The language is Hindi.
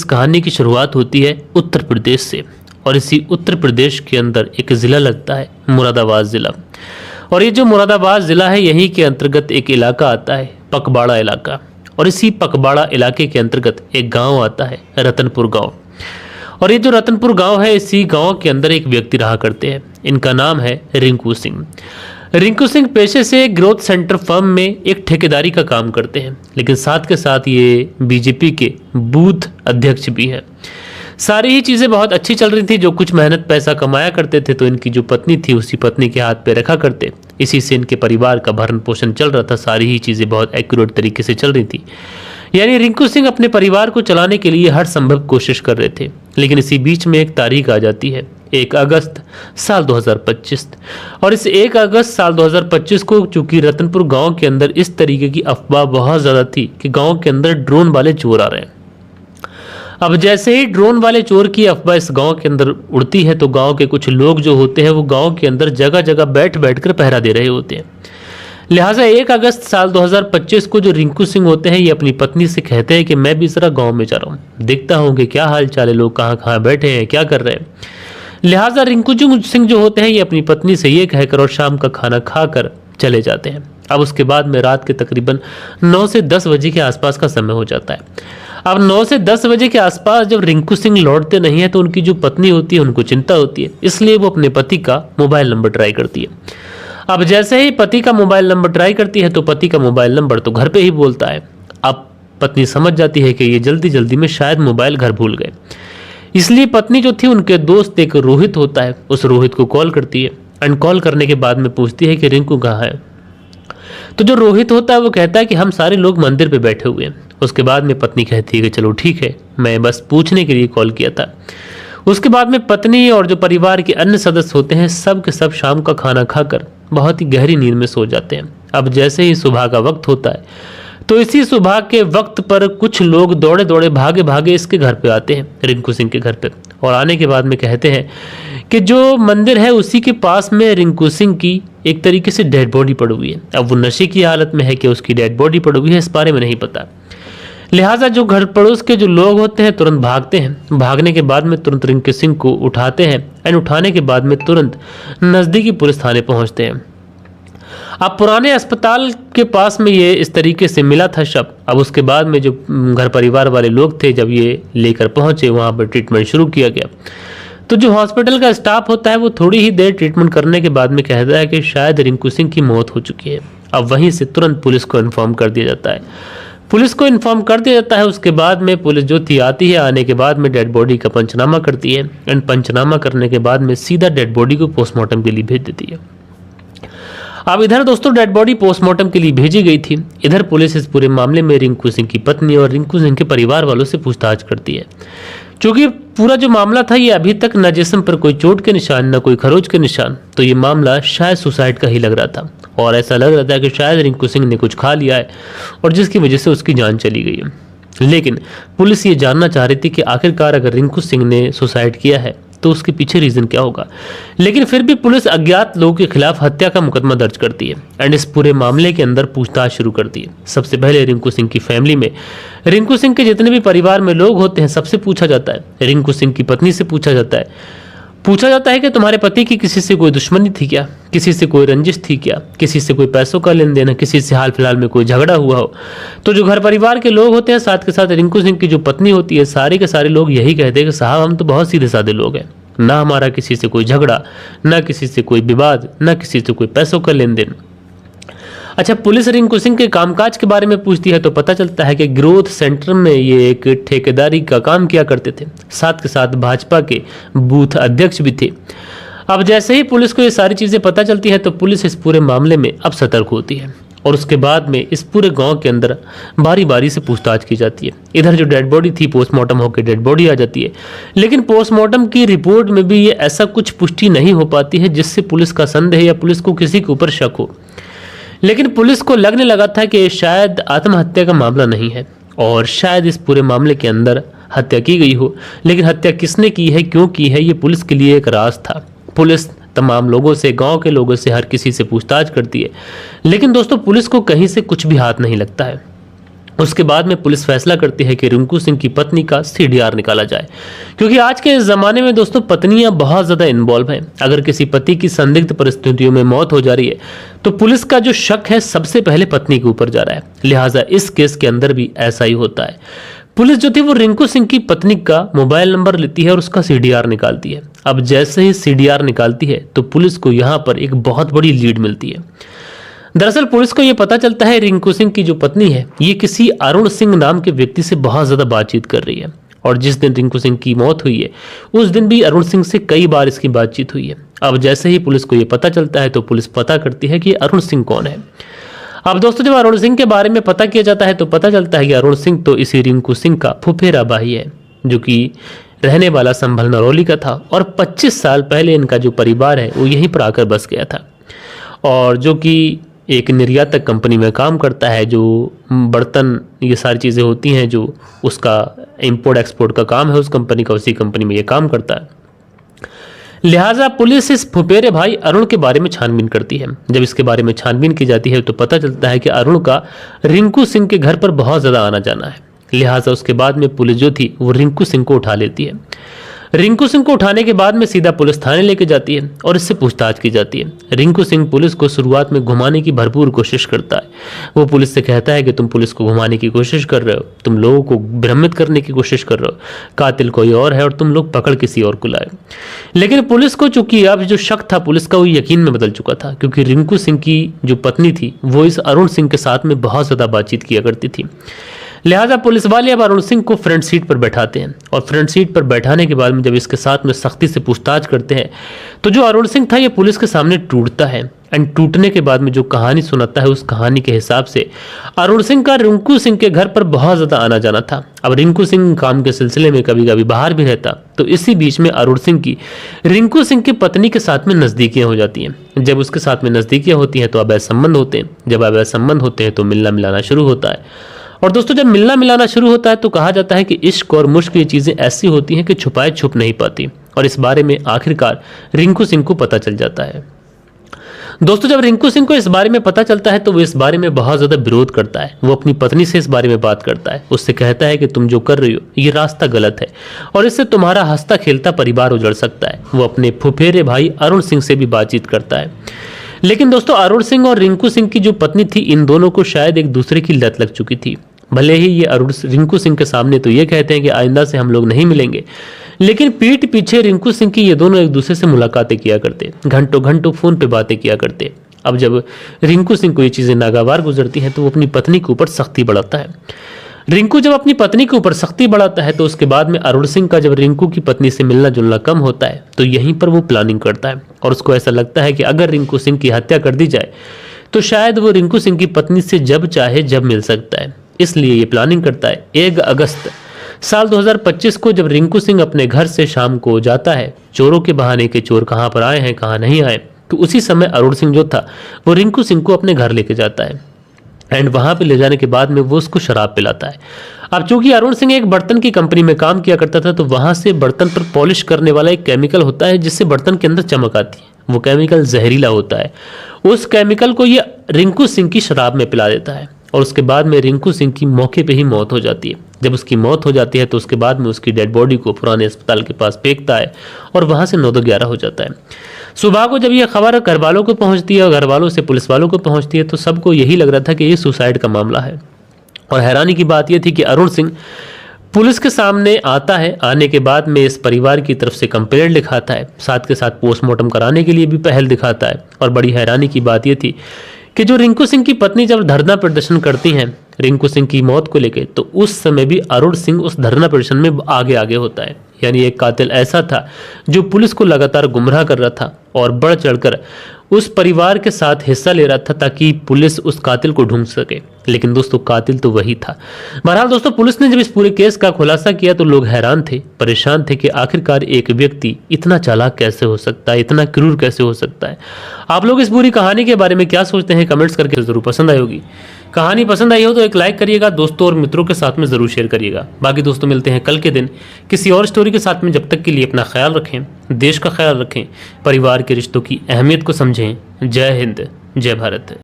कहानी की शुरुआत होती है उत्तर प्रदेश से, और इसी उत्तर प्रदेश के अंदर एक ज़िला लगता है मुरादाबाद ज़िला। और ये जो मुरादाबाद ज़िला है यहीं के अंतर्गत एक इलाका आता है पकबाड़ा इलाका, और इसी पकबाड़ा इलाके के अंतर्गत एक गांव आता है रतनपुर गांव। और ये जो रतनपुर गांव है, इसी गांव के अंदर एक व्यक्ति रहा करते हैं, इनका नाम है रिंकू सिंह। रिंकू सिंह पेशे से ग्रोथ सेंटर फर्म में एक ठेकेदारी का काम करते हैं, लेकिन साथ के साथ ये बीजेपी के बूथ अध्यक्ष भी हैं। सारी ही चीज़ें बहुत अच्छी चल रही थी। जो कुछ मेहनत पैसा कमाया करते थे तो इनकी जो पत्नी थी उसी पत्नी के हाथ पे रखा करते, इसी से इनके परिवार का भरण पोषण चल रहा था। सारी ही चीज़ें बहुत एक्यूरेट तरीके से चल रही थी, यानी रिंकू सिंह अपने परिवार को चलाने के लिए हर संभव कोशिश कर रहे थे। लेकिन इसी बीच में एक तारीख आ जाती है, 1 अगस्त साल 2025। और इस 1 अगस्त साल 2025 को चूंकि रतनपुर गांव के अंदर इस तरीके की अफवाह बहुत ज़्यादा थी कि गांव के अंदर ड्रोन वाले चोर आ रहे हैं। अब जैसे ही ड्रोन वाले चोर की अफवाह इस गांव के अंदर उड़ती है तो गांव के कुछ लोग जो होते हैं वो गांव के अंदर जगह जगह बैठ बैठ कर पहरा दे रहे होते हैं। लिहाजा 1 अगस्त साल 2025 को जो रिंकू सिंह होते हैं ये अपनी पत्नी से कहते हैं कि मैं भी जरा गांव में जा रहा हूँ, देखता हूँ कि क्या हाल चाल है, लोग कहाँ कहाँ बैठे हैं, क्या कर रहे हैं। लिहाजा रिंकू सिंह जो होते हैं ये अपनी पत्नी से ये कहकर और शाम का खाना खाकर चले जाते हैं। अब उसके बाद में रात के तकरीबन 9 से 10 बजे के आसपास का समय हो जाता है। अब 9 से 10 बजे के आसपास जब रिंकू सिंह लौटते नहीं है तो उनकी जो पत्नी होती है उनको चिंता होती है, इसलिए वो अपने पति का मोबाइल नंबर ट्राई करती है। अब जैसे ही पति का मोबाइल नंबर ट्राई करती है तो पति का मोबाइल नंबर तो घर पे ही बोलता है। अब पत्नी समझ जाती है कि ये जल्दी जल्दी में शायद मोबाइल घर भूल गए, इसलिए पत्नी जो थी उनके दोस्त एक रोहित होता है, उस रोहित को कॉल करती है। एंड कॉल करने के बाद में पूछती है कि रिंकू कहाँ है। तो जो रोहित होता है वो कहता है कि हम सारे लोग मंदिर पे बैठे हुए हैं। उसके बाद में पत्नी कहती है कि चलो ठीक है, मैं बस पूछने के लिए कॉल किया था। उसके बाद में पत्नी और जो परिवार के अन्य सदस्य होते हैं सब के सब शाम का खाना खाकर बहुत ही गहरी नींद में सो जाते हैं। अब जैसे ही सुबह का वक्त होता है तो इसी सुबह के वक्त पर कुछ लोग दौड़े दौड़े भागे भागे इसके घर पे आते हैं, रिंकू सिंह के घर पे। और आने के बाद में कहते हैं कि जो मंदिर है उसी के पास में रिंकू सिंह की एक तरीके से डेड बॉडी पड़ी हुई है। अब वो नशे की हालत में है कि उसकी डेड बॉडी पड़ी हुई है इस बारे में नहीं पता। लिहाजा जो घर पड़ोस के जो लोग होते हैं तुरंत भागते हैं। भागने के बाद में तुरंत रिंकू सिंह को उठाते हैं एंड उठाने के बाद में तुरंत नज़दीकी पुलिस थाने पहुंचते हैं। अब पुराने अस्पताल के पास में ये इस तरीके से मिला था शव। अब उसके बाद में जो घर परिवार वाले लोग थे जब ये लेकर पहुंचे वहाँ पर ट्रीटमेंट शुरू किया गया। तो जो हॉस्पिटल का स्टाफ होता है वो थोड़ी ही देर ट्रीटमेंट करने के बाद में कहता है कि शायद रिंकू सिंह की मौत हो चुकी है। अब वहीं से तुरंत पुलिस को इन्फॉर्म कर दिया जाता है। उसके बाद में पुलिस जो थी आती है, आने के बाद में डेड बॉडी का पंचनामा करती है एंड पंचनामा करने के बाद में सीधा डेड बॉडी को पोस्टमार्टम के लिए भेज देती है। अब इधर दोस्तों डेड बॉडी पोस्टमार्टम के लिए भेजी गई थी। इधर पुलिस इस पूरे मामले में रिंकू सिंह की पत्नी और रिंकू सिंह के परिवार वालों से पूछताछ करती है। क्योंकि पूरा जो मामला था ये अभी तक न जिस्म पर कोई चोट के निशान न कोई खरोच के निशान, तो ये मामला शायद सुसाइड का ही लग रहा था। और ऐसा लग रहा था कि शायद रिंकू सिंह ने कुछ खा लिया है और जिसकी वजह से उसकी जान चली गई है। लेकिन पुलिस ये जानना चाह रही थी कि आखिरकार अगर रिंकू सिंह ने सुसाइड किया है तो उसके पीछे रीजन क्या होगा। लेकिन फिर भी पुलिस अज्ञात लोगों के खिलाफ हत्या का मुकदमा दर्ज करती है एंड इस पूरे मामले के अंदर पूछताछ शुरू करती है। सबसे पहले रिंकू सिंह की फैमिली में रिंकू सिंह के जितने भी परिवार में लोग होते हैं सबसे पूछा जाता है। रिंकू सिंह की पत्नी से पूछा जाता है कि तुम्हारे पति की किसी से कोई दुश्मनी थी क्या, किसी से कोई रंजिश थी क्या, किसी से कोई पैसों का लेन देन, किसी से हाल फिलहाल में कोई झगड़ा हुआ हो। तो जो घर परिवार के लोग होते हैं साथ के साथ रिंकू सिंह की जो पत्नी होती है सारे के सारे लोग यही कहते हैं कि साहब हम तो बहुत सीधे साधे लोग हैं, ना हमारा किसी से कोई झगड़ा, ना किसी से कोई विवाद, ना किसी से कोई पैसों का लेन देन। अच्छा, पुलिस रिंकू सिंह के कामकाज के बारे में पूछती है तो पता चलता है कि ग्रोथ सेंटर में ये एक ठेकेदारी का काम किया करते थे, साथ के साथ भाजपा के बूथ अध्यक्ष भी थे। अब जैसे ही पुलिस को ये सारी चीज़ें पता चलती है तो पुलिस इस पूरे मामले में अब सतर्क होती है और उसके बाद में इस पूरे गांव के अंदर बारी बारी से पूछताछ की जाती है। इधर जो डेड बॉडी थी पोस्टमार्टम होकर डेड बॉडी आ जाती है, लेकिन पोस्टमार्टम की रिपोर्ट में भी ये ऐसा कुछ पुष्टि नहीं हो पाती है जिससे पुलिस का संदेह या पुलिस को किसी के ऊपर शक हो। लेकिन पुलिस को लगने लगा था कि शायद आत्महत्या का मामला नहीं है और शायद इस पूरे मामले के अंदर हत्या की गई हो। लेकिन हत्या किसने की है, क्यों की है, ये पुलिस के लिए एक राज था। पुलिस तमाम लोगों से, गांव के लोगों से, हर किसी से पूछताछ करती है, लेकिन दोस्तों पुलिस को कहीं से कुछ भी हाथ नहीं लगता है। उसके बाद में पुलिस फैसला करती है कि रिंकू सिंह की पत्नी का सीडीआर निकाला जाए, क्योंकि आज के ज़माने में दोस्तों पत्नियां बहुत ज़्यादा इन्वॉल्व हैं। अगर किसी पति की संदिग्ध परिस्थितियों में मौत हो जा रही है तो पुलिस का जो शक है सबसे पहले पत्नी के ऊपर जा रहा है। लिहाजा इस केस के अंदर भी ऐसा ही होता है। पुलिस जो थी वो रिंकू सिंह की पत्नी का मोबाइल नंबर लेती है और उसका सीडीआर निकालती है। अब जैसे ही सीडीआर निकालती है तो पुलिस को यहाँ पर एक बहुत बड़ी लीड मिलती है। दरअसल पुलिस को यह पता चलता है रिंकू सिंह की जो पत्नी है ये किसी अरुण सिंह नाम के व्यक्ति से बहुत ज्यादा बातचीत कर रही है, और जिस दिन रिंकू सिंह की मौत हुई है उस दिन भी अरुण सिंह से कई बार इसकी बातचीत हुई है। अब जैसे ही पुलिस को यह पता चलता है तो पुलिस पता करती है कि अरुण सिंह कौन है। अब दोस्तों जब अरुण सिंह के बारे में पता किया जाता है तो पता चलता है कि अरुण सिंह तो इसी रिंकू सिंह का फुफेरा भाई है, जो कि रहने वाला संभल नरौली का था, और 25 साल पहले इनका जो परिवार है वो यहीं पर आकर बस गया था, और जो कि एक निर्यातक कंपनी में काम करता है, जो बर्तन ये सारी चीज़ें होती हैं जो उसका इंपोर्ट एक्सपोर्ट का काम है उस कंपनी का, उसी कंपनी में ये काम करता है। लिहाजा पुलिस इस फुफेरे भाई अरुण के बारे में छानबीन करती है। जब इसके बारे में छानबीन की जाती है तो पता चलता है कि अरुण का रिंकू सिंह के घर पर बहुत ज़्यादा आना जाना है। लिहाजा उसके बाद में पुलिस जो थी वो रिंकू सिंह को उठा लेती है। रिंकू सिंह को उठाने के बाद में सीधा पुलिस थाने लेके जाती है और इससे पूछताछ की जाती है। रिंकू सिंह पुलिस को शुरुआत में घुमाने की भरपूर कोशिश करता है। वो पुलिस से कहता है कि तुम पुलिस को घुमाने की कोशिश कर रहे हो, तुम लोगों को भ्रमित करने की कोशिश कर रहे हो, कातिल कोई और है और तुम लोग पकड़ किसी और को लाए। लेकिन पुलिस को चूंकि अब जो शक था पुलिस का वो यकीन में बदल चुका था, क्योंकि रिंकू सिंह की जो पत्नी थी वो इस अरुण सिंह के साथ में बहुत ज़्यादा बातचीत किया करती थी। लिहाजा पुलिस वाले अब अरुण सिंह को फ्रंट सीट पर बैठाते हैं, और फ्रंट सीट पर बैठाने के बाद में जब इसके साथ में सख्ती से पूछताछ करते हैं तो जो अरुण सिंह था ये पुलिस के सामने टूटता है। एंड टूटने के बाद में जो कहानी सुनाता है उस कहानी के हिसाब से अरुण सिंह का रिंकू सिंह के घर पर बहुत ज़्यादा आना जाना था। अब रिंकू सिंह काम के सिलसिले में कभी कभी बाहर भी रहता, तो इसी बीच में अरुण सिंह की रिंकू सिंह की पत्नी के साथ में नज़दीकियाँ हो जाती हैं। जब उसके साथ में नज़दीकियाँ होती हैं तो अवैध संबंध होते हैं। जब अवैध संबंध होते हैं तो मिलना मिलाना शुरू होता है। और दोस्तों जब मिलना मिलाना शुरू होता है तो कहा जाता है कि इश्क और मुश्क ये चीज़ें ऐसी होती हैं कि छुपाए छुप नहीं पाती, और इस बारे में आखिरकार रिंकू सिंह को पता चल जाता है। दोस्तों जब रिंकू सिंह को इस बारे में पता चलता है तो वो इस बारे में बहुत ज़्यादा विरोध करता है। वो अपनी पत्नी से इस बारे में बात करता है, उससे कहता है कि तुम जो कर रही हो ये रास्ता गलत है और इससे तुम्हारा हंसता खेलता परिवार उजड़ सकता है। वो अपने फुफेरे भाई अरुण सिंह से भी बातचीत करता है। लेकिन दोस्तों अरुण सिंह और रिंकू सिंह की जो पत्नी थी इन दोनों को शायद एक दूसरे की लत लग चुकी थी। भले ही ये रिंकू सिंह के सामने तो ये कहते हैं कि आइंदा से हम लोग नहीं मिलेंगे, लेकिन पीठ पीछे रिंकू सिंह की ये दोनों एक दूसरे से मुलाकातें किया करते, घंटों घंटों फोन पे बातें किया करते। अब जब रिंकू सिंह को ये चीज़ें नागवार गुजरती हैं तो वो अपनी पत्नी के ऊपर सख्ती बढ़ाता है। रिंकू जब अपनी पत्नी के ऊपर सख्ती बढ़ाता है तो उसके बाद में अरुण सिंह का जब रिंकू की पत्नी से मिलना जुलना कम होता है तो यहीं पर वो प्लानिंग करता है, और उसको ऐसा लगता है कि अगर रिंकू सिंह की हत्या कर दी जाए तो शायद वो रिंकू सिंह की पत्नी से जब चाहे जब मिल सकता है। इसलिए ये प्लानिंग करता है। 1 अगस्त साल 2025 को जब रिंकू सिंह अपने घर से शाम को जाता है, चोरों के बहाने के चोर कहाँ पर आए हैं कहाँ नहीं आए, तो उसी समय अरुण सिंह जो था वो रिंकू सिंह को अपने घर लेके जाता है। एंड वहाँ पे ले जाने के बाद में वो उसको शराब पिलाता है। अब चूंकि अरुण सिंह एक बर्तन की कंपनी में काम किया करता था तो वहाँ से बर्तन पर पॉलिश करने वाला एक केमिकल होता है जिससे बर्तन के अंदर चमक आती है। वो केमिकल जहरीला होता है। उस केमिकल को ये रिंकू सिंह की शराब में पिला देता है, और उसके बाद में रिंकू सिंह की मौके पे ही मौत हो जाती है। जब उसकी मौत हो जाती है तो उसके बाद में उसकी डेड बॉडी को पुराने अस्पताल के पास फेंकता है और वहाँ से 9-11 हो जाता है। सुबह को जब यह खबर घर वालों को पहुँचती है और घर वालों से पुलिस वालों को पहुँचती है तो सबको यही लग रहा था कि ये सुसाइड का मामला है। और हैरानी की बात यह थी कि अरुण सिंह पुलिस के सामने आता है। आने के बाद में इस परिवार की तरफ से कंप्लेंट लिखाता है, साथ के साथ पोस्टमार्टम कराने के लिए भी पहल दिखाता है। और बड़ी हैरानी की बात यह थी कि जो रिंकू सिंह की पत्नी जब धरना प्रदर्शन करती हैं रिंकू सिंह की मौत को लेकर, तो उस समय भी अरुण सिंह उस धरना प्रदर्शन में आगे आगे होता है। यानी एक कातिल ऐसा था जो पुलिस को लगातार गुमराह कर रहा था और बढ़ चढ़कर उस परिवार के साथ हिस्सा ले रहा था ताकि पुलिस उस कातिल को ढूंढ सके। लेकिन दोस्तों कातिल तो वही था। बहरहाल दोस्तों पुलिस ने जब इस पूरे केस का खुलासा किया तो लोग हैरान थे, परेशान थे कि आखिरकार एक व्यक्ति इतना चालाक कैसे हो सकता है, इतना क्रूर कैसे हो सकता है। आप लोग इस पूरी कहानी के बारे में क्या सोचते हैं कमेंट्स करके जरूर पसंद आई होगी। कहानी पसंद आई हो तो एक लाइक करिएगा, दोस्तों और मित्रों के साथ में जरूर शेयर करिएगा। बाकी दोस्तों मिलते हैं कल के दिन किसी और स्टोरी के साथ में। जब तक के लिए अपना ख्याल रखें, देश का ख्याल रखें, परिवार के रिश्तों की अहमियत को समझें। जय हिंद, जय भारत।